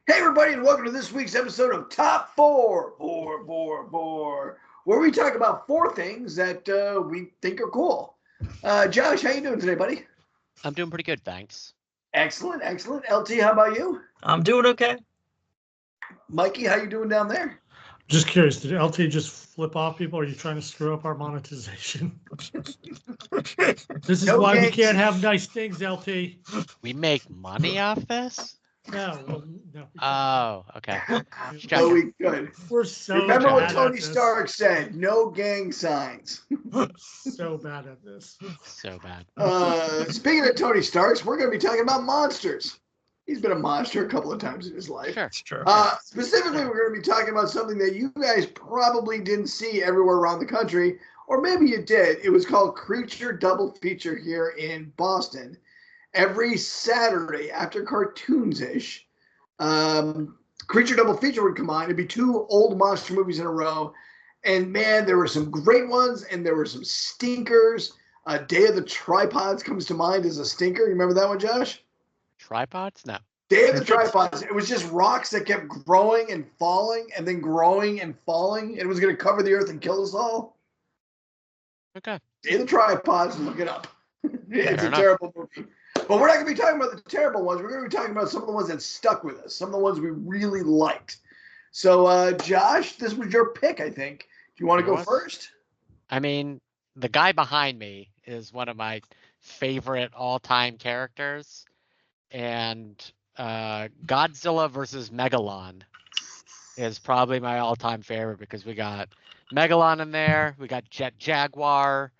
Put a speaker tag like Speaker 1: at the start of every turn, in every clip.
Speaker 1: Hey, everybody, and welcome to this week's episode of Top Four, where we talk about four things that we think are cool. Josh, how you doing today, buddy?
Speaker 2: I'm doing pretty good, thanks.
Speaker 1: Excellent. LT, how about you?
Speaker 3: I'm doing okay.
Speaker 1: Mikey, how you doing down there?
Speaker 4: Just curious, did LT just flip off people? Or are you trying to screw up our monetization? This is why we can't have nice things, LT.
Speaker 2: We make money off this?
Speaker 4: No.
Speaker 2: Oh, okay.
Speaker 1: No, we could.
Speaker 4: We're so
Speaker 1: Remember
Speaker 4: bad
Speaker 1: what
Speaker 4: at
Speaker 1: Tony
Speaker 4: this.
Speaker 1: Stark said, no gang signs.
Speaker 4: So bad at this.
Speaker 2: So bad.
Speaker 1: Speaking of Tony Starks, we're going to be talking about monsters. He's been a monster a couple of times in his life.
Speaker 2: Sure.
Speaker 3: It's true.
Speaker 1: Specifically, we're going to be talking about something that you guys probably didn't see everywhere around the country, or maybe you did. It was called Creature Double Feature here in Boston. Every Saturday after cartoons-ish, Creature Double Feature would come on. It'd be two old monster movies in a row. And, man, there were some great ones, and there were some stinkers. Day of the Tripods comes to mind as a stinker. You remember that one, Josh?
Speaker 2: Tripods? No.
Speaker 1: Day of the Tripods. It was just rocks that kept growing and falling and then growing and falling. And it was going to cover the earth and kill us all.
Speaker 2: Okay.
Speaker 1: Day of the Tripods. Look it up. It's
Speaker 2: Fair
Speaker 1: a
Speaker 2: enough.
Speaker 1: terrible movie. But we're not going to be talking about the terrible ones. We're going to be talking about some of the ones that stuck with us, some of the ones we really liked. So, Josh, this was your pick, I think. Do you want to go first?
Speaker 2: I mean, the guy behind me is one of my favorite all-time characters. And Godzilla versus Megalon is probably my all-time favorite because we got Megalon in there. We got Jet Jaguar.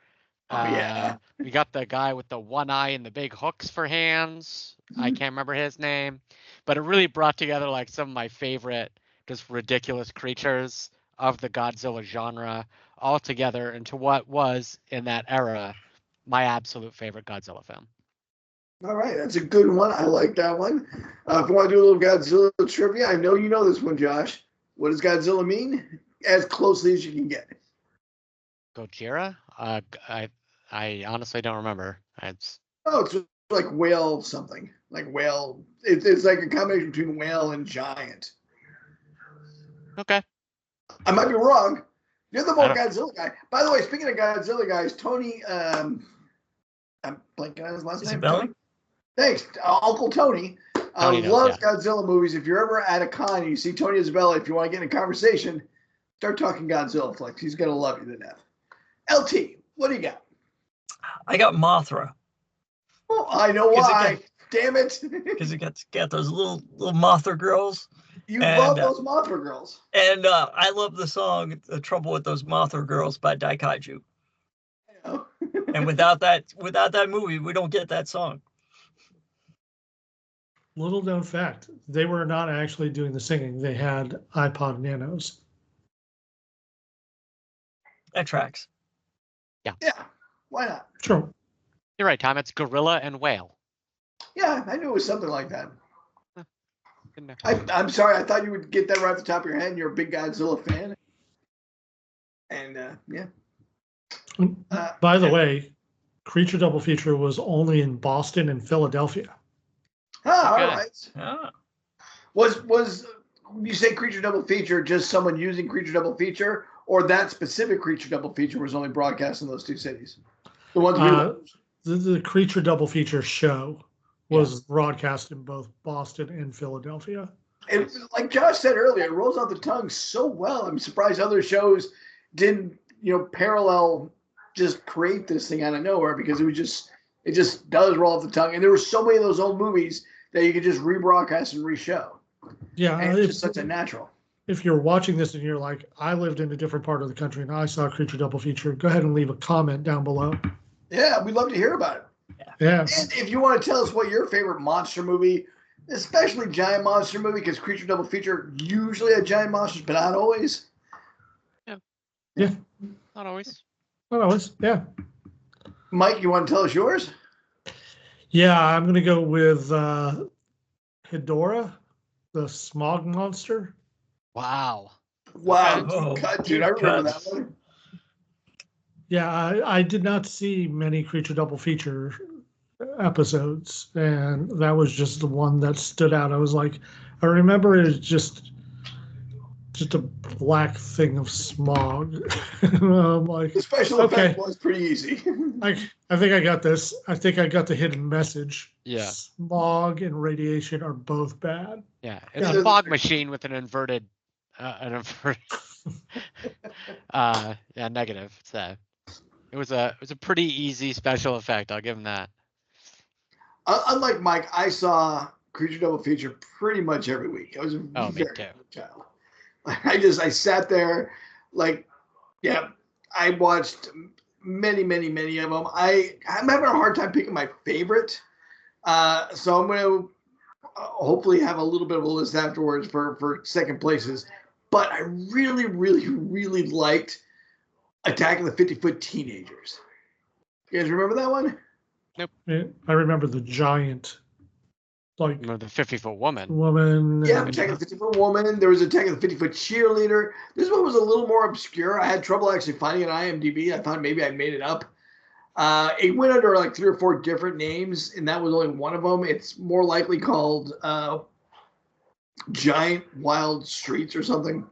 Speaker 1: Yeah.
Speaker 2: We got the guy with the one eye and the big hooks for hands. I can't remember his name. But it really brought together like some of my favorite just ridiculous creatures of the Godzilla genre all together into what was, in that era, my absolute favorite Godzilla film.
Speaker 1: All right, that's a good one. I like that one. If you want to do a little Godzilla trivia, I know you know this one, Josh. What does Godzilla mean? As closely as you can get.
Speaker 2: Gojira? I honestly don't remember.
Speaker 1: It's like whale something. Like whale. It's like a combination between whale and giant.
Speaker 2: Okay.
Speaker 1: I might be wrong. You're the more Godzilla guy. By the way, speaking of Godzilla guys, Tony, I'm blanking on his last name.
Speaker 3: Tony?
Speaker 1: Thanks, Uncle Tony.
Speaker 2: Tony
Speaker 1: Loves Godzilla movies. If you're ever at a con and you see Tony Isabella, if you want to get in a conversation, start talking Godzilla flicks. He's gonna love you to death. LT, what do you got?
Speaker 3: I got Mothra.
Speaker 1: Oh, I know why. Damn it!
Speaker 3: Because it got those little Mothra girls.
Speaker 1: You love those Mothra girls.
Speaker 3: And I love the song "The Trouble with Those Mothra Girls" by Daikaiju.
Speaker 1: I know.
Speaker 3: And without that movie, we don't get that song.
Speaker 4: Little known fact, they were not actually doing the singing. They had iPod Nanos.
Speaker 3: That tracks.
Speaker 1: Yeah, why not?
Speaker 4: Sure.
Speaker 2: You're right, Tom. It's gorilla and whale.
Speaker 1: Yeah, I knew it was something like that.
Speaker 2: Good enough.
Speaker 1: I'm sorry. I thought you would get that right off the top of your head. You're a big Godzilla fan. And, yeah.
Speaker 4: By the way, Creature Double Feature was only in Boston and Philadelphia.
Speaker 1: All
Speaker 2: Okay.
Speaker 1: right.
Speaker 3: Ah.
Speaker 1: Was you say Creature Double Feature just someone using Creature Double Feature, or that specific Creature Double Feature was only broadcast in those two cities? The ones we watched.
Speaker 4: The Creature Double Feature show was broadcast in both Boston and Philadelphia.
Speaker 1: It, like Josh said earlier, it rolls off the tongue so well. I'm surprised other shows didn't, parallel just create this thing out of nowhere, because it just does roll off the tongue. And there were so many of those old movies that you could just rebroadcast and reshow.
Speaker 4: Yeah,
Speaker 1: And it's just such a natural.
Speaker 4: If you're watching this and you're like, I lived in a different part of the country and I saw Creature Double Feature, go ahead and leave a comment down below.
Speaker 1: Yeah, we'd love to hear about it.
Speaker 4: Yeah.
Speaker 1: And if you want to tell us what your favorite monster movie, especially giant monster movie, because Creature Double Feature usually had giant monsters, but not always.
Speaker 4: Yeah.
Speaker 2: Not always.
Speaker 4: Not always. Yeah.
Speaker 1: Mike, you want to tell us yours?
Speaker 4: Yeah, I'm going to go with Hedorah, the smog monster.
Speaker 2: Wow.
Speaker 1: Wow,
Speaker 3: Oh,
Speaker 1: cut, dude. I remember that one.
Speaker 4: Yeah, I did not see many Creature Double Feature episodes, and that was just the one that stood out. I was like, I remember it as just a black thing of smog. I'm like,
Speaker 1: The special
Speaker 4: okay,
Speaker 1: effect was pretty easy.
Speaker 4: I think I got this. I think I got the hidden message.
Speaker 2: Yeah.
Speaker 4: Smog and radiation are both bad.
Speaker 2: Yeah, it's
Speaker 4: Yeah.
Speaker 2: a fog machine with an inverted, yeah, negative. So it was a pretty easy special effect. I'll give him that.
Speaker 1: Unlike Mike, I saw Creature Double Feature pretty much every week. I was a
Speaker 2: Me
Speaker 1: very
Speaker 2: too.
Speaker 1: young child. I sat there, like, yeah, I watched many of them. I'm having a hard time picking my favorite. So I'm going to hopefully have a little bit of a list afterwards for second places. But I really liked Attack of the 50-Foot Teenagers. You guys remember that one?
Speaker 4: I remember the giant, like,
Speaker 2: The 50-foot woman.
Speaker 1: Yeah, Attack of the 50-Foot Woman. There was Attack of the 50-Foot Cheerleader. This one was a little more obscure. I had trouble actually finding it on IMDb. I thought maybe I made it up. It went under like 3 or 4 different names, and that was only one of them. It's more likely called Giant Wild Streets or something.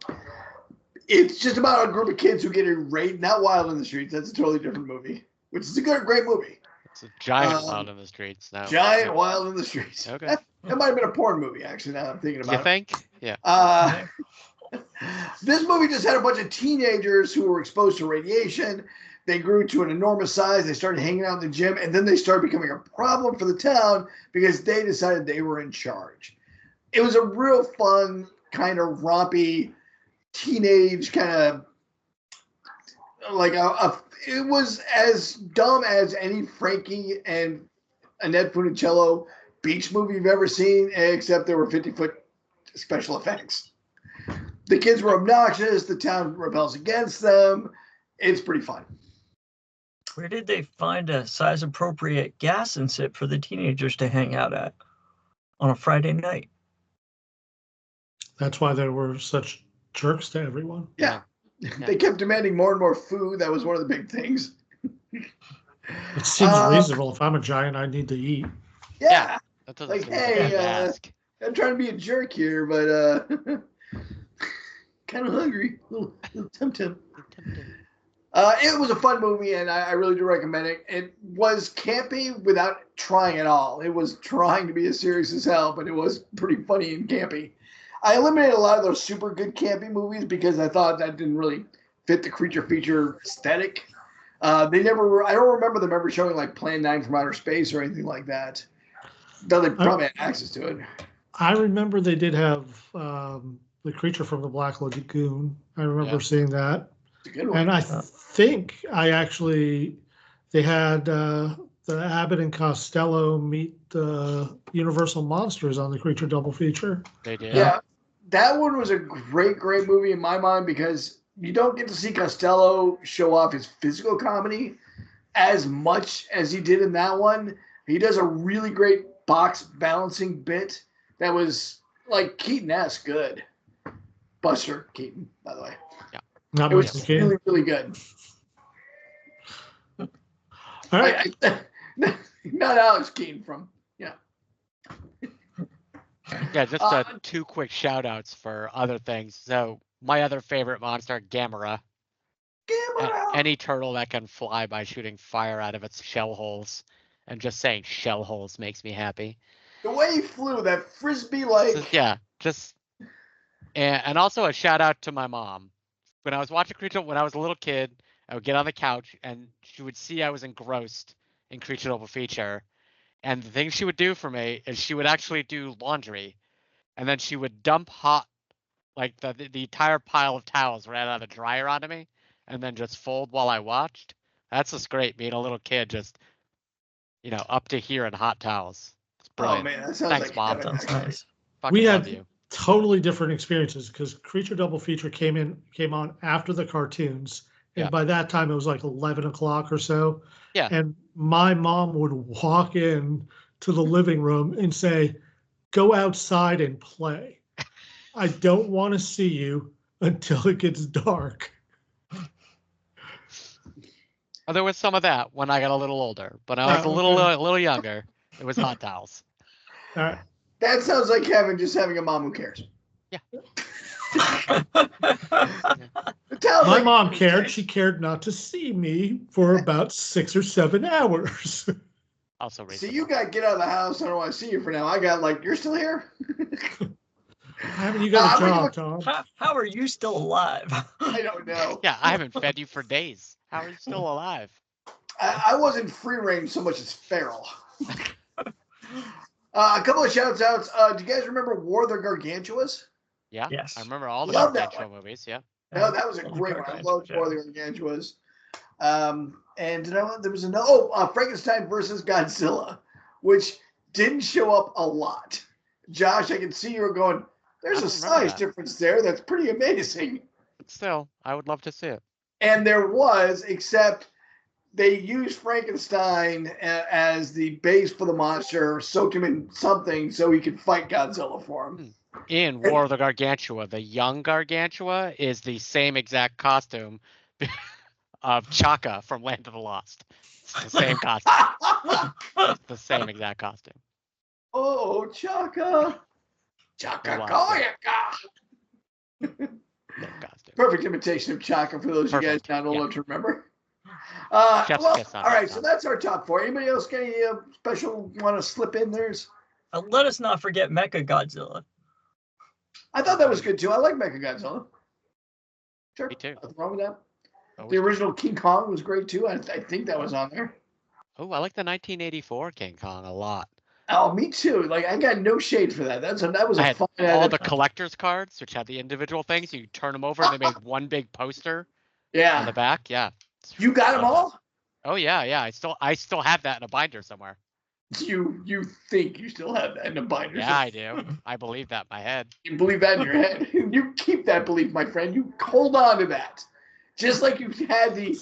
Speaker 1: It's just about a group of kids who get raped. Not Wild in the Streets. That's a totally different movie, which is a great movie.
Speaker 2: It's a giant wild in the streets now.
Speaker 1: Giant Wild in the Streets.
Speaker 2: Okay.
Speaker 1: That might have been a porn movie, actually, now I'm thinking about it.
Speaker 2: You think? Yeah.
Speaker 1: This movie just had a bunch of teenagers who were exposed to radiation. They grew to an enormous size. They started hanging out in the gym, and then they started becoming a problem for the town because they decided they were in charge. It was a real fun, kind of rompy, teenage kind of like it was as dumb as any Frankie and Annette Funicello beach movie you've ever seen, except there were 50-foot special effects. The kids were obnoxious. The town rebels against them. It's pretty fun.
Speaker 3: Where did they find a size-appropriate gas inset for the teenagers to hang out at on a Friday night?
Speaker 4: That's why they were such jerks to everyone.
Speaker 1: Yeah. They kept demanding more and more food. That was one of the big things.
Speaker 4: It seems reasonable. If I'm a giant, I need to eat.
Speaker 1: Yeah.
Speaker 2: That doesn't
Speaker 1: Like,
Speaker 2: seem
Speaker 1: hey,
Speaker 2: ask.
Speaker 1: I'm trying to be a jerk here, but kind of hungry. A little tempted. It was a fun movie, and I really do recommend it. It was campy without trying at all. It was trying to be as serious as hell, but it was pretty funny and campy. I eliminated a lot of those super good campy movies because I thought that didn't really fit the creature feature aesthetic. I don't remember them ever showing like Plan 9 from Outer Space or anything like that. Though they probably had access to it.
Speaker 4: I remember they did have the creature from the Black Lagoon. I remember seeing that.
Speaker 1: It's a good one.
Speaker 4: And I think they had the Abbott and Costello meet the Universal Monsters on the Creature double feature.
Speaker 2: They did.
Speaker 1: Yeah, that one was a great movie in my mind because you don't get to see Costello show off his physical comedy as much as he did in that one. He does a really great box balancing bit that was like Keaton-esque good. Buster Keaton, by the way.
Speaker 2: Yeah.
Speaker 4: Not
Speaker 1: It was
Speaker 4: Keaton.
Speaker 1: really good.
Speaker 4: All right.
Speaker 1: Not Alex Keaton from,
Speaker 2: Yeah, just 2 quick shout outs for other things. So my other favorite monster, Gamera. Any turtle that can fly by shooting fire out of its shell holes. And just saying shell holes makes me happy.
Speaker 1: The way he flew, that frisbee like.
Speaker 2: So, yeah, just and also a shout out to my mom. When I was watching Creature, when I was a little kid, I would get on the couch and she would see I was engrossed in Creature Double Feature. And the thing she would do for me is she would actually do laundry, and then she would dump hot, like the entire pile of towels right out of the dryer onto me, and then just fold while I watched. That's just great, being a little kid, just up to here in hot towels. It's brilliant.
Speaker 1: Oh man, that sounds
Speaker 2: Thanks,
Speaker 1: like
Speaker 2: Mom.
Speaker 3: Sounds nice.
Speaker 2: Fucking love
Speaker 4: had
Speaker 2: you.
Speaker 4: totally different experiences because Creature double feature came on after the cartoons, and by that time it was like 11 o'clock or so.
Speaker 2: Yeah.
Speaker 4: And my mom would walk in to the living room and say, "Go outside and play. I don't want to see you until it gets dark."
Speaker 2: Oh, there was some of that when I got a little older, but I was a little younger. It was hot towels.
Speaker 4: All right.
Speaker 1: That sounds like Kevin just having a mom who cares.
Speaker 2: Yeah.
Speaker 1: The towel's
Speaker 4: My
Speaker 1: like-
Speaker 4: mom cared. She cared not to see me for about 6 or 7 hours.
Speaker 2: Also
Speaker 1: See,
Speaker 2: reasonable.
Speaker 1: you got to get out of the house. I don't want to see you for now. I got like, you're still here?
Speaker 4: Haven't you got a
Speaker 1: I'm
Speaker 4: job,
Speaker 1: gonna
Speaker 4: Tom?
Speaker 3: How are you still alive?
Speaker 1: I don't know.
Speaker 2: Yeah, I haven't fed you for days. How are you still alive?
Speaker 1: I wasn't free range so much as feral. A couple of shouts outs. Do you guys remember War of the Gargantuas?
Speaker 2: Yeah.
Speaker 3: Yes.
Speaker 2: I remember all the
Speaker 1: Love that
Speaker 2: Gargantua movies. Yeah.
Speaker 1: No, that was a
Speaker 3: Love
Speaker 1: great one. I love
Speaker 3: Gargantuas,
Speaker 1: War of the Gargantuas. And you know, there was another Frankenstein versus Godzilla, which didn't show up a lot. Josh, I can see you were going, there's
Speaker 2: I
Speaker 1: a
Speaker 2: don't remember
Speaker 1: size
Speaker 2: that.
Speaker 1: difference there. That's pretty amazing.
Speaker 2: But still, I would love to see it.
Speaker 1: And there was, except they used Frankenstein as the base for the monster, soaked him in something so he could fight Godzilla for him.
Speaker 2: In War of the Gargantua, the young Gargantua is the same exact costume of Chaka from Land of the Lost. It's the same costume. It's the same exact costume.
Speaker 1: Oh, Chaka. Chaka
Speaker 2: Wow.
Speaker 1: Koyaka.
Speaker 2: Same costume.
Speaker 1: Perfect imitation of Chaka for those of you guys
Speaker 2: Perfect,
Speaker 1: not old
Speaker 2: yeah.
Speaker 1: enough to remember.
Speaker 2: Chef's
Speaker 1: Well,
Speaker 2: kiss on
Speaker 1: all
Speaker 2: that,
Speaker 1: right, so
Speaker 2: Tom.
Speaker 1: that's our top four. Anybody else got any special want to slip in theirs?
Speaker 3: Let us not forget Mecha Godzilla.
Speaker 1: I thought that was good too. I like Mechagodzilla. Sure.
Speaker 2: Me too.
Speaker 1: Nothing wrong with that.
Speaker 2: Always
Speaker 1: The
Speaker 2: good.
Speaker 1: original King Kong was great too. I think that was on there.
Speaker 2: Oh, I like the 1984 King Kong a lot.
Speaker 1: Oh, me too. Like I got no shade for that. That was
Speaker 2: I
Speaker 1: a
Speaker 2: had
Speaker 1: fun
Speaker 2: all
Speaker 1: edit.
Speaker 2: the collector's cards, which had the individual things. You turn them over and they made one big poster on
Speaker 1: Yeah.
Speaker 2: the back. Yeah.
Speaker 1: You got them
Speaker 2: Love that.
Speaker 1: all?
Speaker 2: Oh yeah, yeah. I still have that in a binder somewhere.
Speaker 1: You think you still have that in a binder?
Speaker 2: Yeah, I do. I believe that in my head.
Speaker 1: You believe that in your head. You keep that belief, my friend. You hold on to that. Just like you had the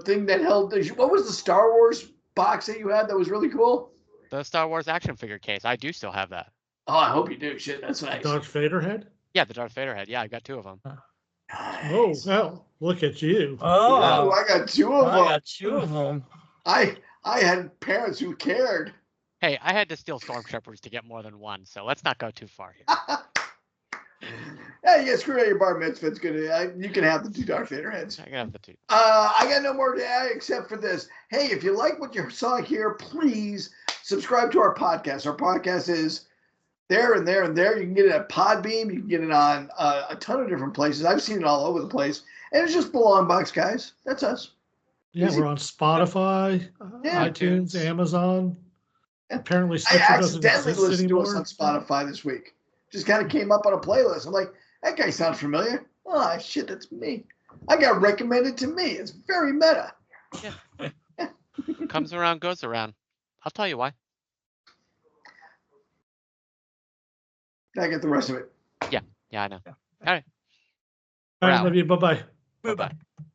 Speaker 1: thing that held what was the Star Wars box that you had that was really cool?
Speaker 2: The Star Wars action figure case. I do still have that.
Speaker 1: Oh, I hope you do. Shit, that's nice.
Speaker 4: Darth Vader head?
Speaker 2: Yeah, the Darth Vader head. Yeah, I got two of them.
Speaker 4: Oh,
Speaker 1: Nice.
Speaker 4: well, look at you.
Speaker 1: Oh,
Speaker 3: Oh,
Speaker 1: I got two of
Speaker 3: I
Speaker 1: them.
Speaker 3: got two of them.
Speaker 1: I had parents who cared.
Speaker 2: Hey, I had to steal Stormtroopers to get more than one, so let's not go too far here.
Speaker 1: Hey, yeah, screw out your bar mitzvah. It's good. You can have the two Darth Vader heads.
Speaker 2: I can have the two.
Speaker 1: I got no more to add except for this. Hey, if you like what you saw here, please subscribe to our podcast. Our podcast is there and there and there. You can get it at Podbeam. You can get it on a ton of different places. I've seen it all over the place. And it's just the Longbox guys. That's us.
Speaker 4: Yeah,
Speaker 1: Easy.
Speaker 4: we're on Spotify,
Speaker 1: Yeah.
Speaker 4: iTunes,
Speaker 2: iTunes.
Speaker 4: Amazon.
Speaker 1: Yeah.
Speaker 4: Apparently,
Speaker 1: I
Speaker 4: Stitcher doesn't
Speaker 1: accidentally
Speaker 4: exist
Speaker 1: listened to us on
Speaker 4: anymore.
Speaker 1: Spotify this week. Just kind of came up on a playlist. I'm like, that guy sounds familiar. Oh, shit, that's me. I got recommended to me. It's very meta.
Speaker 2: Comes around, goes around. I'll tell you why.
Speaker 1: I get the rest of it.
Speaker 2: Yeah, I know. All right.
Speaker 4: All right,
Speaker 2: out.
Speaker 4: love you. Bye-bye.
Speaker 2: Bye-bye.